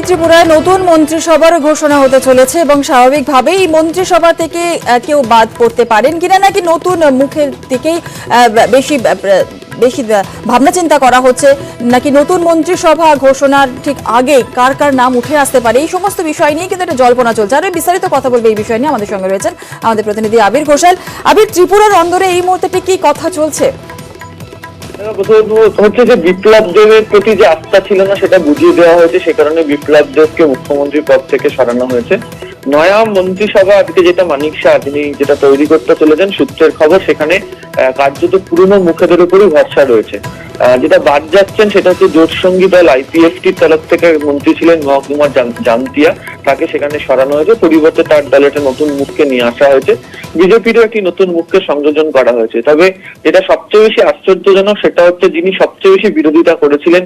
ত্রিপুরায় নতুন মন্ত্রিসভার ঘোষণা হতে চলেছে এবং স্বাভাবিকভাবেই মন্ত্রিসভা থেকে কেউ বাদ পড়তে পারেন কিনা নাকি নতুন মুখের দিকেই বেশি বেশি ভাবনা চিন্তা করা হচ্ছে নাকি নতুন মন্ত্রিসভা ঘোষণার ঠিক আগে কার কার নাম উঠে আসতে পারে এই সমস্ত বিষয় নিয়ে কিন্তু একটা জল্পনা চলছে। আর বিস্তারিত কথা বলবে এই বিষয় নিয়ে আমাদের সঙ্গে রয়েছেন আমাদের প্রতিনিধি আবির ঘোষাল। আবির, ত্রিপুরার অন্দরে এই মুহূর্তে কি কথা চলছে? হচ্ছে যে বিপ্লব দেবের প্রতি যে আস্থা ছিল না সেটা বুঝিয়ে দেওয়া হয়েছে, সে কারণে বিপ্লব দেবকে মুখ্যমন্ত্রী পদ থেকে সরানো হয়েছে। নয়া মন্ত্রিসভা আজকে যেটা মানিক শাহ তিনি যেটা তৈরি করতে চলেছেন, সূত্রের খবর সেখানে কার্যত পুরনো মুখেদের উপরই ভরসা রয়েছে। যেটা বাদ যাচ্ছেন সেটা হচ্ছে জোটসঙ্গী দল আইপিএফটির তরফ থেকে মন্ত্রী ছিলেন মহকুমার জান্তিয়া, তাকে সেখানে সরানো হয়েছে। পরিবর্তে তার দলে একটা নতুন মুখকে নিয়ে আসা হয়েছে। বিজেপিরও একটি নতুন মুখকে সংযোজন করা হয়েছে। তবে যেটা সবচেয়ে বেশি আশ্চর্যজনক সেটা হচ্ছে যিনি সবচেয়ে বেশি বিরোধিতা করেছিলেন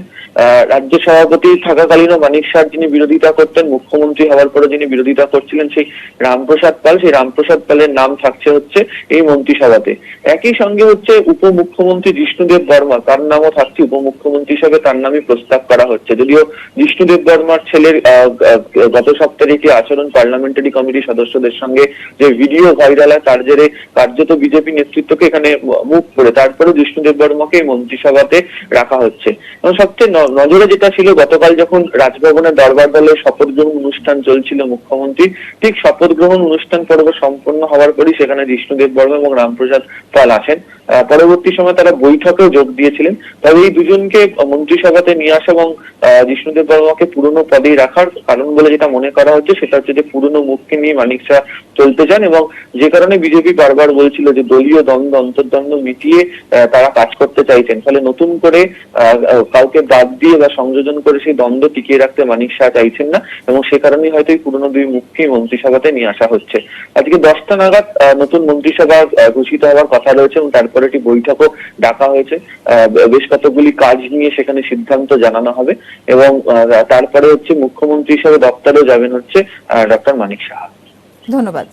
রাজ্য সভাপতি থাকাকালীনও মানিক শাহ যিনি বিরোধিতা করতেন, মুখ্যমন্ত্রী হওয়ার পরে যিনি বিরোধিতা করছিলেন সেই রামপ্রসাদ পাল, সেই রামপ্রসাদ পালের নাম থাকছে হচ্ছে এই মন্ত্রিসভাতে। একই সঙ্গে হচ্ছে উপমুখ্যমন্ত্রী জিষ্ণুদেব বর্মা, তার নামও থাকছে উপমুখ্যমন্ত্রী হিসেবে, তার নামই প্রস্তাব করা হচ্ছে। যদিও জিষ্ণুদেব বর্মার ছেলের গত সপ্তাহে একটি আচরণ পার্লামেন্টারি কমিটির সদস্যদের সঙ্গে যে ভিডিও ভাইরাল হয় তার জেরে কার্যত বিজেপি নেতৃত্বকে এখানে মুখ করে তারপরে জিষ্ণুদেব বর্মাকে এই মন্ত্রিসভাতে রাখা হচ্ছে। এবং সবচেয়ে নজরে যেটা ছিল, গতকাল যখন রাজভবনের দরবার দলের শপথ গ্রহণ অনুষ্ঠান চলছিল মুখ্যমন্ত্রী, ঠিক শপথ গ্রহণ অনুষ্ঠান পর্ব সম্পন্ন হওয়ার পরই সেখানে জিষ্ণুদেব বর্মা এবং রামপ্রসাদ পাল আসেন। পরবর্তী সময় তারা বৈঠকেও যোগ দিয়েছিলেন। তবে এই দুজনকে মন্ত্রিসভাতে নিয়ে আসা এবং জিষ্ণুদেব বর্মাকে পুরনো পদেই রাখার কারণ বলে যেটা মনে করা হচ্ছে সেটা হচ্ছে যে পুরনো মুখকে নিয়ে মানিক শাহ চলতে চান, এবং যে কারণে বিজেপি বারবার বলছিল যে দলীয় দ্বন্দ্ব অন্তর্দ্বন্দ্ব মিটিয়ে তারা কাজ করতে চাইছেন। ফলে নতুন করে কাউকে বাদ দিয়ে বা সংযোজন করে সেই দ্বন্দ্ব টিকিয়ে রাখতে মানিক শাহ চাইছেন না, এবং সে কারণেই হয়তো এই পুরনো দুই মুখকেই মন্ত্রিসভাতে নিয়ে আসা হচ্ছে। আজকে 10টা নাগাদ নতুন মন্ত্রিসভা ঘোষিত হওয়ার কথা রয়েছে এবং তারপরে একটি বৈঠকও ডাকা হয়েছে। বেশ কতগুলি কাজ নিয়ে সেখানে সিদ্ধান্ত জানানো হবে এবং তারপরে হচ্ছে মুখ্যমন্ত্রী হিসেবে দপ্তরেও যাবেন হচ্ছে ডক্টর মানিক শাহ। ধন্যবাদ।